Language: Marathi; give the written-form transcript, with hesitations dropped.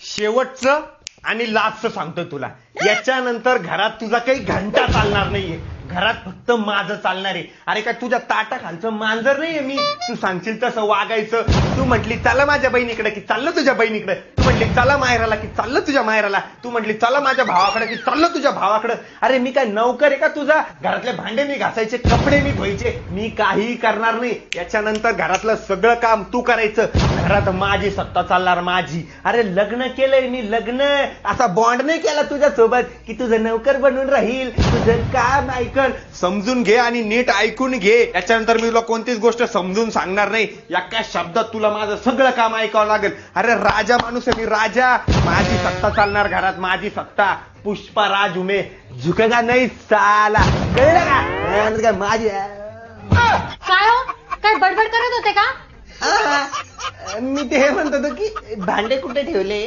शेवटचं आणि लास्टचं सांगतोय तुला, याच्यानंतर घरात तुझा काही घंटा चालणार नाहीये. घरात फक्त माझं चालणार आहे. अरे काय तुझ्या ताटाखालचं मांजर नाहीये मी. तू सांगशील तसं वागायचं. तू म्हटली चला माझ्या बहिणीकडे की चाललं तुझ्या बहिणीकडे. तू म्हटली चला माहेराला की चाललं तुझ्या माहेराला. तू म्हटली चला माझ्या भावाकडे की चाललं तुझ्या भावाकडे. अरे मी काय नौकर आहे का तुझा? घरातले भांडे मी घासायचे, कपडे मी धुवायचे. मी काहीही करणार नाही. याच्यानंतर घरातलं सगळं काम तू करायचं. घरात माझी सत्ता चालणार, माझी. अरे लग्न केलंय मी, लग्न. असा बॉन्ड नाही केला तुझ्या सोबत की तुझं नौकर बनून राहील. तुझं काम ऐकल. समजून घे आणि नीट ऐकून घे. याच्यानंतर मी तुला कोणतीच गोष्ट समजून सांगणार नाही. एका शब्दात तुला माझं सगळं काम ऐकावं लागेल. अरे राजा माणूस आहे मी, राजा. माझी सत्ता चालणार घरात, माझी सत्ता. पुष्पा राज उमे झुकेगा नाही साला. कळलं का? माझी काय हो, काय बडबड करत होते का? मी ते म्हणत होतो की भांडे कुठे ठेवले.